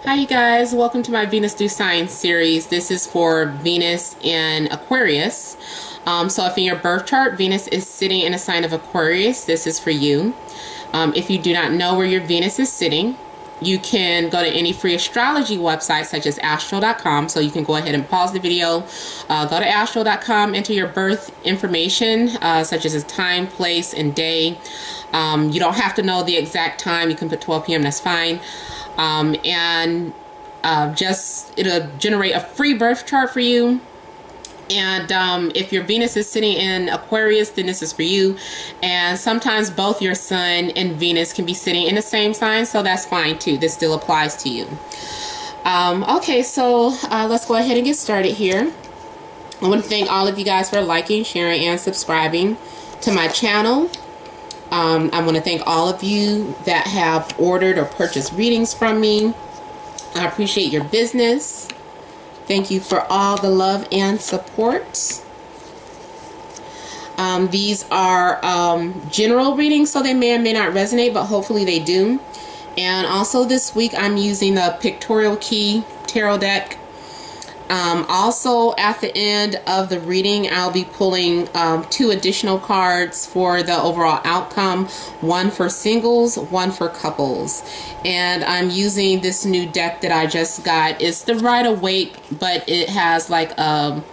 Hi you guys, welcome to my Venus through Science series. This is for Venus in Aquarius. So if in your birth chart Venus is sitting in a sign of Aquarius, this is for you. If you do not know where your Venus is sitting, you can go to any free astrology website such as astro.com. So you can go ahead and pause the video, go to astro.com, enter your birth information such as a time, place, and day. You don't have to know the exact time. You can put 12 p.m. That's fine. It'll generate a free birth chart for you. And if your Venus is sitting in Aquarius, then this is for you. And sometimes both your Sun and Venus can be sitting in the same sign, so that's fine too. This still applies to you. Okay, so let's go ahead and get started here. I want to thank all of you guys for liking, sharing, and subscribing to my channel. I want to thank all of you that have ordered or purchased readings from me. I appreciate your business. Thank you for all the love and support. These are general readings, so they may or may not resonate, but hopefully they do. And also this week I'm using the Pictorial Key Tarot deck. Also at the end of the reading I'll be pulling 2 additional cards for the overall outcome, one for singles, one for couples. And I'm using this new deck that I just got. It's the Rider-Waite, but it has like a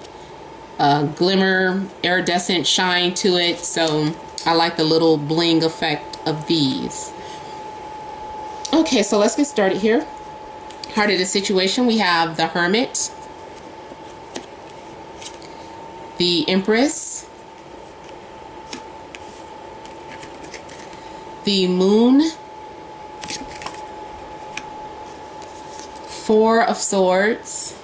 glimmer, iridescent shine to it, so I like the little bling effect of these. Okay, so let's get started here. Heart of the situation, we have the Hermit, the Empress, the Moon, 4 of Swords,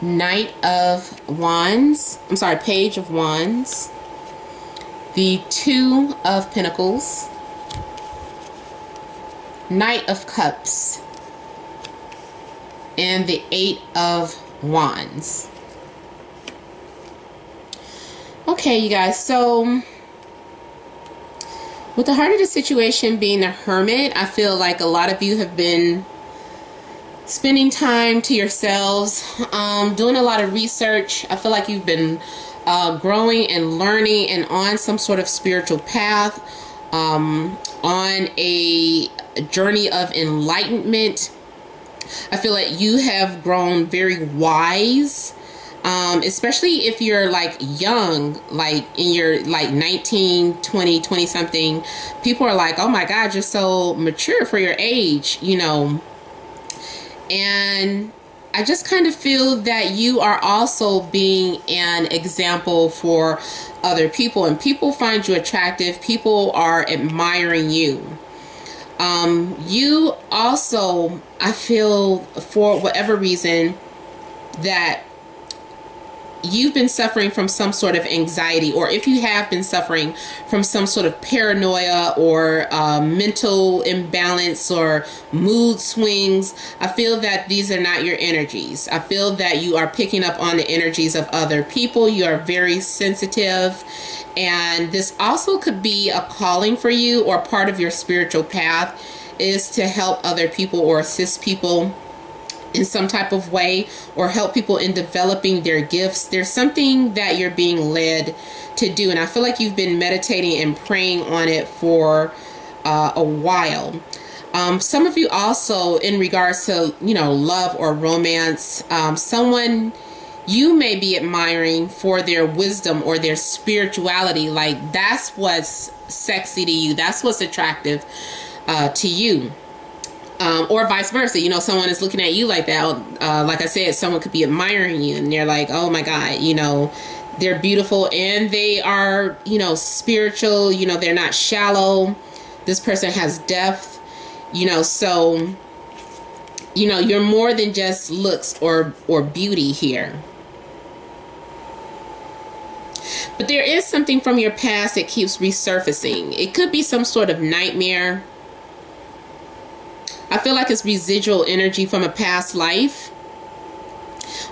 Knight of Wands, Page of Wands, the 2 of Pentacles, Knight of Cups, and the 8 of Wands. Okay, you guys, so with the heart of the situation being the Hermit, I feel like a lot of you have been spending time to yourselves, doing a lot of research. I feel like you've been growing and learning and on some sort of spiritual path, on a journey of enlightenment. I feel like you have grown very wise, especially if you're like young, like in your like 19, 20, 20 something. People are like, oh my God, you're so mature for your age, you know. And I just kind of feel that you are also being an example for other people, and people find you attractive. People are admiring you. You also, I feel, for whatever reason, that you've been suffering from some sort of anxiety, or if you have been suffering from some sort of paranoia or mental imbalance or mood swings, I feel that these are not your energies. I feel that you are picking up on the energies of other people. You are very sensitive, and this also could be a calling for you, or part of your spiritual path is to help other people or assist people in some type of way, or help people in developing their gifts. There's something that you're being led to do, and I feel like you've been meditating and praying on it for a while. Some of you also, in regards to, you know, love or romance, someone you may be admiring for their wisdom or their spirituality. Like, that's what's sexy to you, that's what's attractive to you. Or vice versa, you know, someone is looking at you like that. Like I said, someone could be admiring you and they're like, oh my God, you know, they're beautiful and they are, you know, spiritual, you know, they're not shallow. This person has depth, you know, so, you know, you're more than just looks or beauty here. But there is something from your past that keeps resurfacing. It could be some sort of nightmare. I feel like it's residual energy from a past life.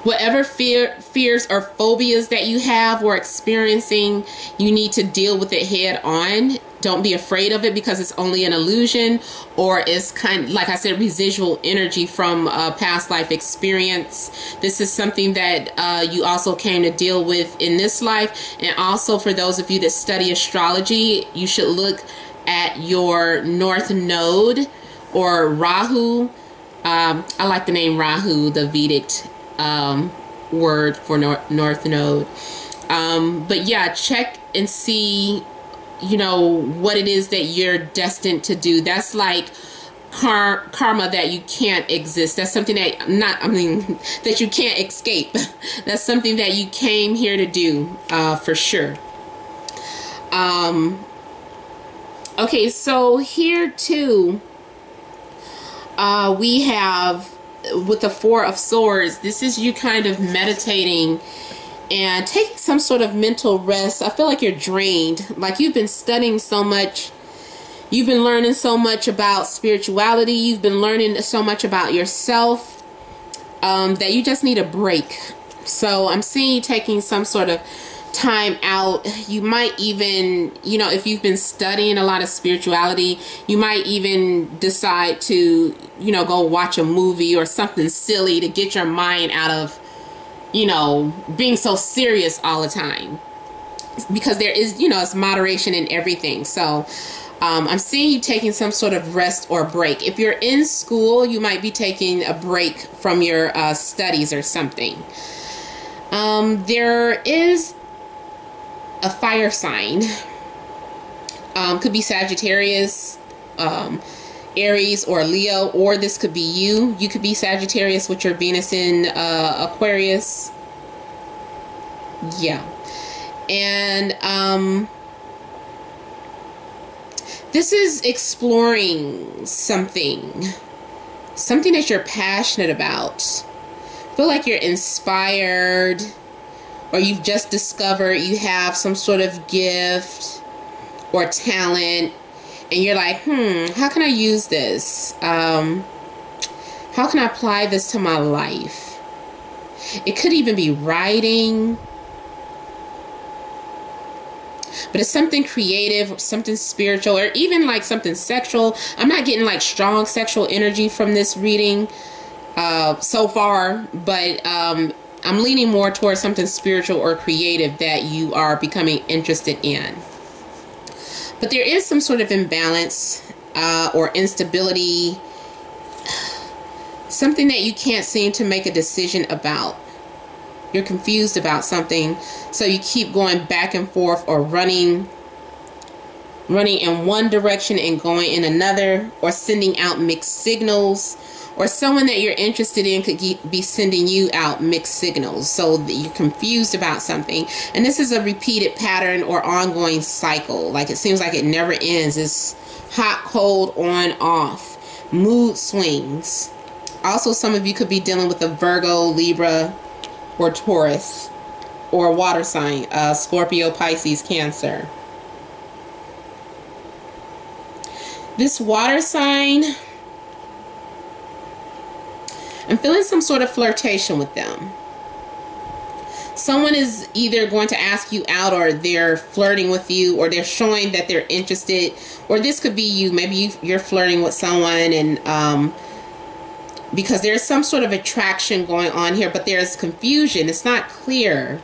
Whatever fears or phobias that you have or experiencing, you need to deal with it head on. don't be afraid of it because it's only an illusion, or it's kind of, like I said, residual energy from a past life experience. This is something that you also came to deal with in this life. And also for those of you that study astrology, you should look at your North Node or Rahu. I like the name Rahu, the Vedic word for North Node. But yeah, check and see, you know, what it is that you're destined to do. That's like karma that you can't exist. That's something that that you can't escape. That's something that you came here to do, for sure. Okay, so here too, we have with the Four of Swords, this is you kind of meditating and taking some sort of mental rest. I feel like you're drained, like you've been studying so much. You've been learning so much about spirituality. You've been learning so much about yourself that you just need a break. So I'm seeing you taking some sort of time out. You might even, you know, if you've been studying a lot of spirituality, you might even decide to, you know, go watch a movie or something silly to get your mind out of, you know, being so serious all the time. Because there is, you know, it's moderation in everything. So I'm seeing you taking some sort of rest or break. If you're in school, you might be taking a break from your studies or something. There is a fire sign. Could be Sagittarius, Aries, or Leo, or this could be you. You could be Sagittarius with your Venus in Aquarius. Yeah. And this is exploring something that you're passionate about. Feel like you're inspired, or you've just discovered you have some sort of gift or talent, and you're like, how can I use this? How can I apply this to my life? It could even be writing, but it's something creative, something spiritual, or even like something sexual. I'm not getting like strong sexual energy from this reading so far, but I'm leaning more towards something spiritual or creative that you are becoming interested in. But there is some sort of imbalance or instability, something that you can't seem to make a decision about. You're confused about something, so you keep going back and forth, or running in one direction and going in another, or sending out mixed signals, or someone that you're interested in could be sending you out mixed signals, so that you're confused about something. And this is a repeated pattern or ongoing cycle. Like it seems like it never ends. It's hot, cold, on, off, mood swings. Also, some of you could be dealing with a Virgo, Libra, or Taurus, or water sign, Scorpio, Pisces, Cancer. This water sign, I'm feeling some sort of flirtation with them. Someone is either going to ask you out, or they're flirting with you, or they're showing that they're interested, or this could be you. Maybe you're flirting with someone, and because there's some sort of attraction going on here, but there's confusion. It's not clear.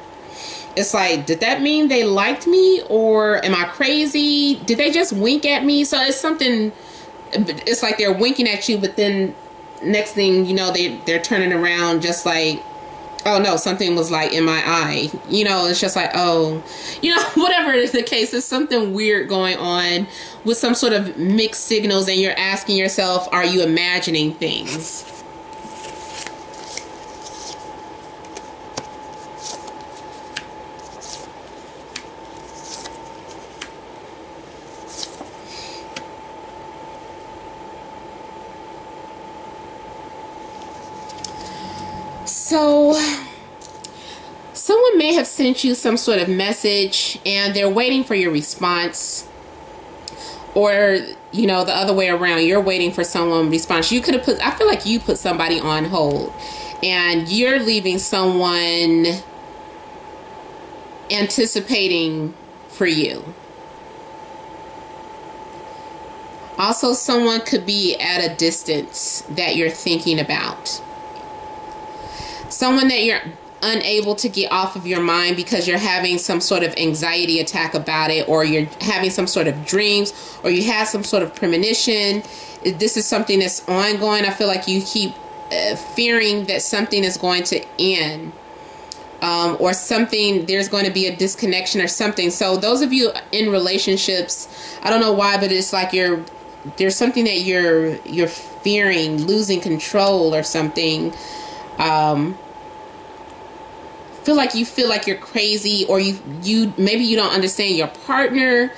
It's like, did that mean they liked me, or am I crazy? Did they just wink at me? So it's something, it's like they're winking at you, but then next thing you know, they're turning around just like, oh no, something was like in my eye. You know, it's just like, oh, you know, whatever is the case, there's something weird going on with some sort of mixed signals, and you're asking yourself, are you imagining things? So someone may have sent you some sort of message, and they're waiting for your response. Or, you know, the other way around, you're waiting for someone's response. You could have I feel like you put somebody on hold, and you're leaving someone anticipating for you. Also, someone could be at a distance that you're thinking about. Someone that you're unable to get off of your mind because you're having some sort of anxiety attack about it, or you're having some sort of dreams, or you have some sort of premonition. This is something that's ongoing. I feel like you keep fearing that something is going to end, or something, there's going to be a disconnection or something. So those of you in relationships, I don't know why, but it's like there's something that you're fearing, losing control or something. Feel like you're crazy, or you maybe you don't understand your partner.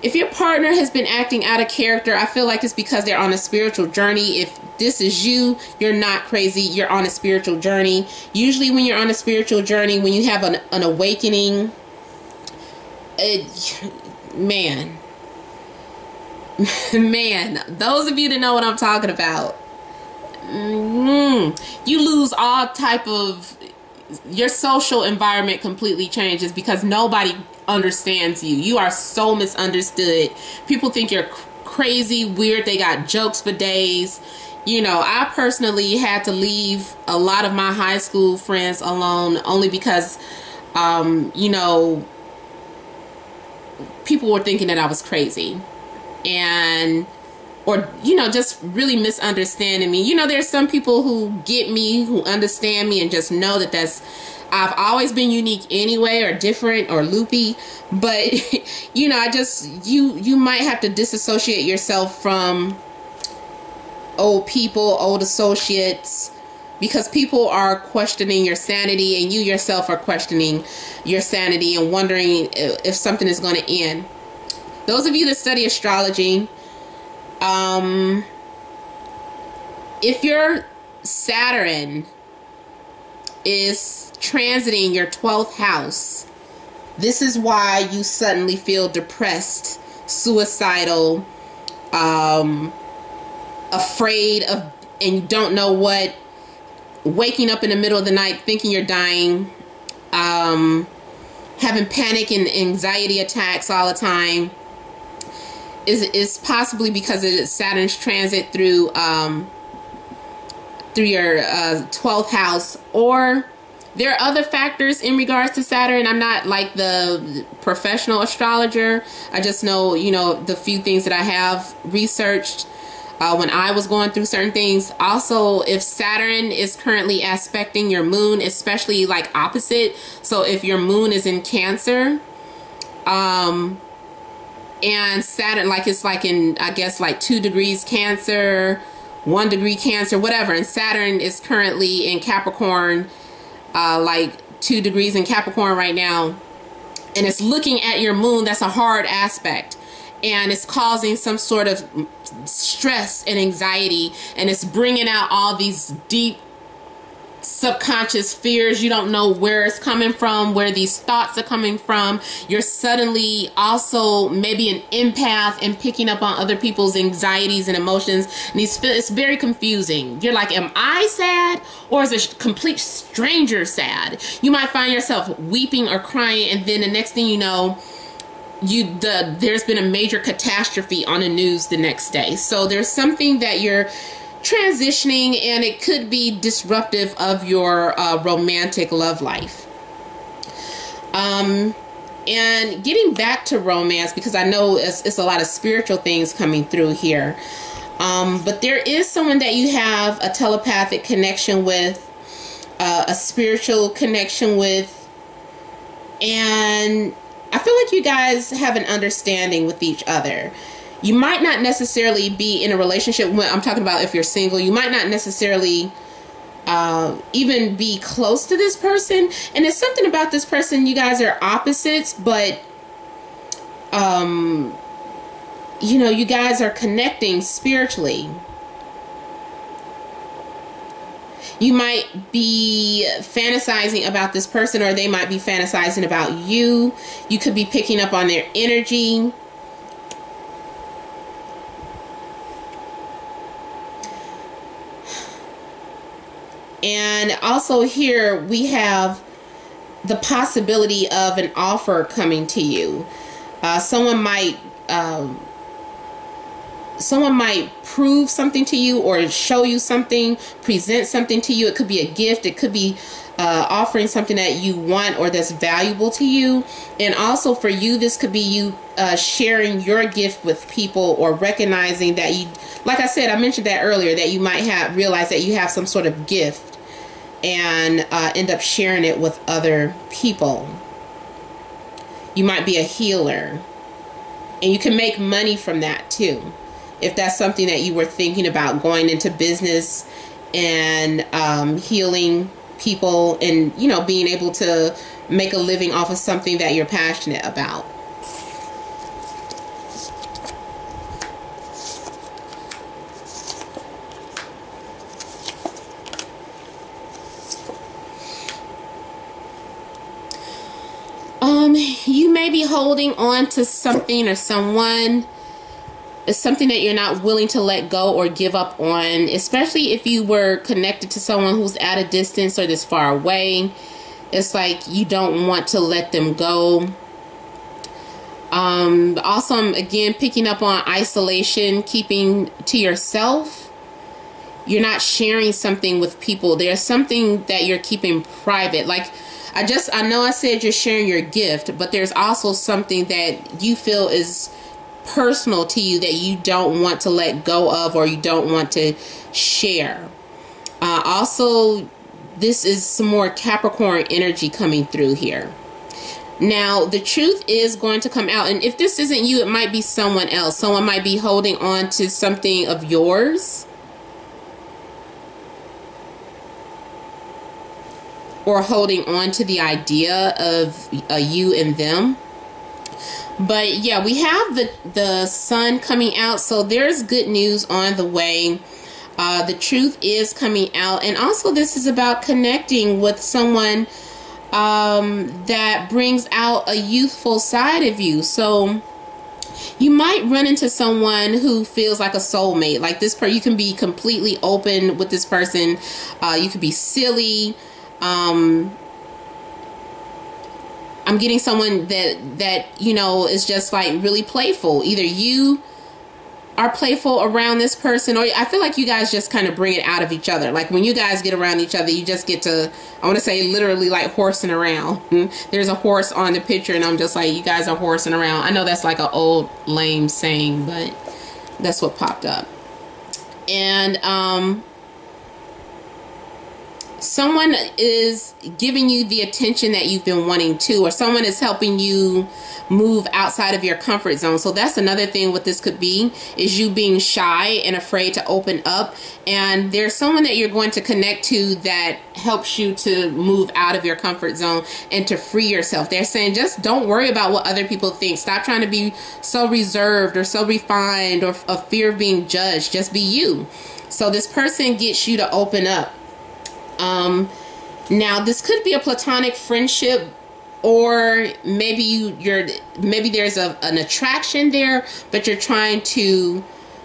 If your partner has been acting out of character, I feel like it's because they're on a spiritual journey. If this is you, you're not crazy. You're on a spiritual journey. Usually when you're on a spiritual journey, when you have an awakening, man, those of you that know what I'm talking about, you lose all type of, your social environment completely changes because nobody understands you. You are so misunderstood. People think you're crazy, weird. They got jokes for days. You know, I personally had to leave a lot of my high school friends alone only because, you know, people were thinking that I was crazy. And or, you know, just really misunderstanding me. You know, there's some people who get me, who understand me and just know that I've always been unique anyway, or different, or loopy. But, you know, you might have to disassociate yourself from old people, old associates, because people are questioning your sanity, and you yourself are questioning your sanity and wondering if something is going to end. Those of you that study astrology, if your Saturn is transiting your 12th house, this is why you suddenly feel depressed, suicidal, afraid of, and you don't know what, waking up in the middle of the night thinking you're dying, having panic and anxiety attacks all the time, is possibly because of Saturn's transit through your 12th house. Or there are other factors in regards to Saturn. I'm not like the professional astrologer. I just know, you know, the few things that I have researched when I was going through certain things. Also, if Saturn is currently aspecting your moon, especially like opposite, so if your moon is in Cancer, and Saturn, like, it's like in, I guess, like 2 degrees Cancer, 1 degree Cancer, whatever, and Saturn is currently in Capricorn, like 2 degrees in Capricorn right now, and it's looking at your moon, that's a hard aspect, and it's causing some sort of stress and anxiety, and it's bringing out all these deep subconscious fears. You don't know where it's coming from, where these thoughts are coming from. You're suddenly also maybe an empath and picking up on other people's anxieties and emotions, and it's very confusing. You're like, am I sad, or is a complete stranger sad? You might find yourself weeping or crying, and then the next thing you know, there's been a major catastrophe on the news the next day. So there's something that you're transitioning, and it could be disruptive of your romantic love life. And getting back to romance, because I know it's a lot of spiritual things coming through here, but there is someone that you have a telepathic connection with, a spiritual connection with, and I feel like you guys have an understanding with each other. You might not necessarily be in a relationship. When I'm talking about if you're single, you might not necessarily even be close to this person. And there's something about this person, you guys are opposites, but you know, you guys are connecting spiritually. You might be fantasizing about this person, or they might be fantasizing about you. You could be picking up on their energy. And also here we have the possibility of an offer coming to you. Someone might someone might prove something to you or show you something, present something to you. It could be a gift. It could be offering something that you want or that's valuable to you. And also for you, this could be you sharing your gift with people, or recognizing that you, like I said, I mentioned that earlier, that you might have realized that you have some sort of gift and end up sharing it with other people. You might be a healer, and you can make money from that too. If that's something that you were thinking about, going into business and healing people, and being able to make a living off of something that you're passionate about. You may be holding on to something or someone. It's something that you're not willing to let go or give up on, especially if you were connected to someone who's at a distance or this far away. It's like you don't want to let them go. Also, I'm again picking up on isolation, keeping to yourself. You're not sharing something with people. There's something that you're keeping private. Like, I know I said you're sharing your gift, but there's also something that you feel is personal to you that you don't want to let go of, or you don't want to share. Also, this is some more Capricorn energy coming through here. Now, the truth is going to come out, and if this isn't you, it might be someone else. Someone might be holding on to something of yours, or holding on to the idea of you and them. But yeah, we have the sun coming out, so there's good news on the way. The truth is coming out, and also this is about connecting with someone that brings out a youthful side of you. So you might run into someone who feels like a soulmate. Like this person, you can be completely open with this person. You could be silly. I'm getting someone that is just like really playful. Either you are playful around this person, or I feel like you guys just kind of bring it out of each other. Like when you guys get around each other, you just get to, I want to say literally like horsing around. There's a horse on the picture, and I'm just like, you guys are horsing around. I know that's like an old lame saying, but that's what popped up. And someone is giving you the attention that you've been wanting to, or someone is helping you move outside of your comfort zone. So that's another thing what this could be, is you being shy and afraid to open up. And there's someone that you're going to connect to that helps you to move out of your comfort zone and to free yourself. They're saying, just don't worry about what other people think. Stop trying to be so reserved or so refined, or a fear of being judged. Just be you. So this person gets you to open up. Now this could be a platonic friendship, or maybe maybe there's an attraction there, but you're trying to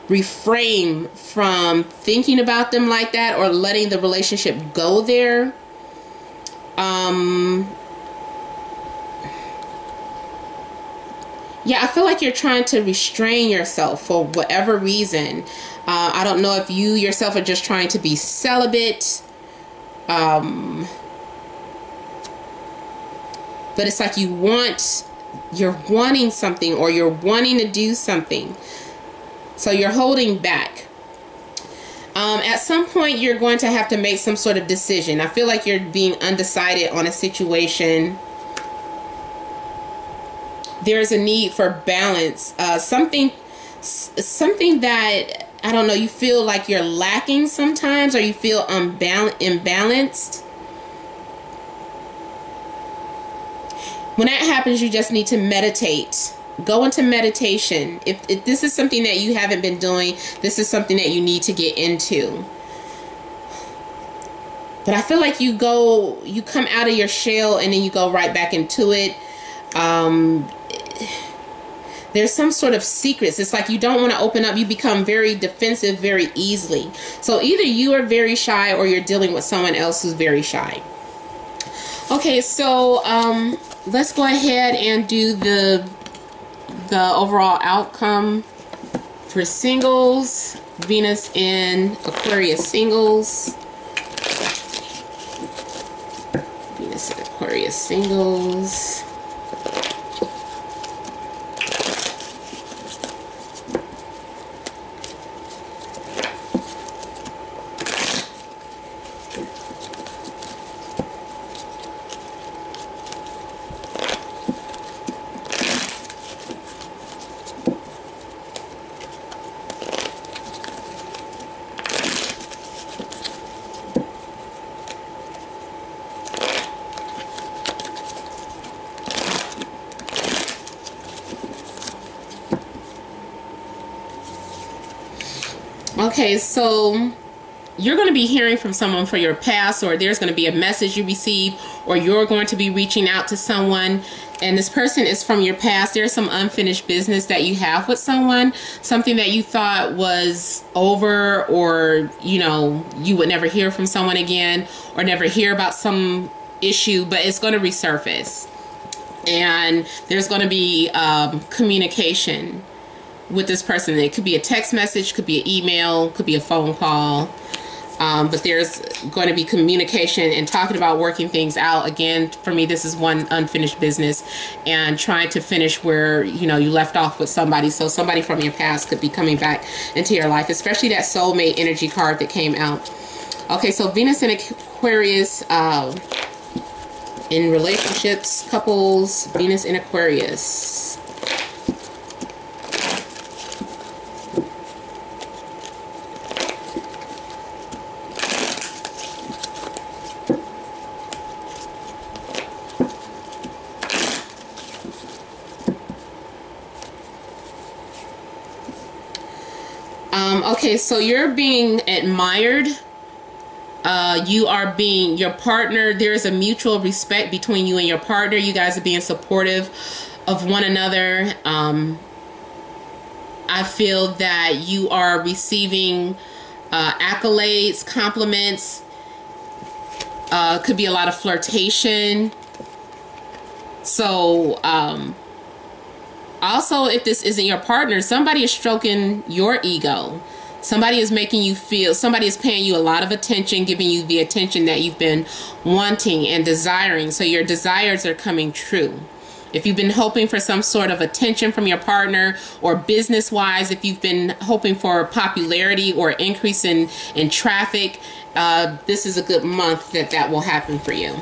refrain from thinking about them like that, or letting the relationship go there. Yeah, I feel like you're trying to restrain yourself for whatever reason. I don't know if you yourself are just trying to be celibate. But it's like you're wanting something, or you're wanting to do something, so you're holding back. At some point you're going to have to make some sort of decision. I feel like you're being undecided on a situation. There's a need for balance. Something that, I don't know, you feel like you're lacking sometimes, or you feel imbalanced. When that happens, you just need to meditate. Go into meditation. If this is something that you haven't been doing, this is something that you need to get into. But I feel like you come out of your shell and then you go right back into it. There's some sort of secrets. It's like you don't want to open up. You become very defensive very easily. So either you are very shy, or you're dealing with someone else who's very shy. Okay, so let's go ahead and do the overall outcome For singles, Venus in Aquarius singles. Venus in Aquarius singles. Okay, so you're going to be hearing from someone for your past, or there's going to be a message you receive, or you're going to be reaching out to someone, and this person is from your past. There's some unfinished business that you have with someone, something that you thought was over, or you know, you would never hear from someone again, or never hear about some issue, but it's going to resurface, and there's going to be communication with this person. It could be a text message, could be an email, could be a phone call, but there's going to be communication and talking about working things out. Again, for me, this is one unfinished business and trying to finish where, you know, you left off with somebody. So somebody from your past could be coming back into your life, especially that soulmate energy card that came out. Okay, so Venus in Aquarius, in relationships, couples, Venus in Aquarius. Okay, so you're being admired. You are being, your partner, there's a mutual respect between you and your partner. You guys are being supportive of one another. I feel that you are receiving accolades, compliments. Could be a lot of flirtation. So, also, if this isn't your partner, somebody is stroking your ego. Somebody is making you feel, somebody is paying you a lot of attention, giving you the attention that you've been wanting and desiring. So your desires are coming true. If you've been hoping for some sort of attention from your partner, or business-wise, if you've been hoping for popularity or increase in traffic, this is a good month that will happen for you.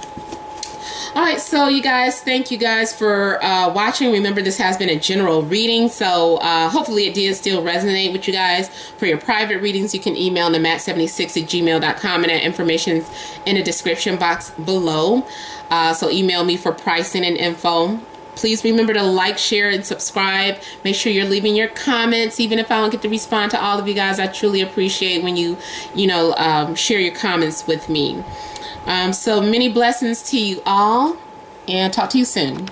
Alright, so you guys, thank you guys for watching. Remember, this has been a general reading, so hopefully it did still resonate with you guys. For your private readings, you can email them at 76@gmail.com, and that information is in the description box below. So email me for pricing and info. Please remember to like, share, and subscribe. Make sure you're leaving your comments. Even if I don't get to respond to all of you guys, I truly appreciate when you share your comments with me. So many blessings to you all, and talk to you soon.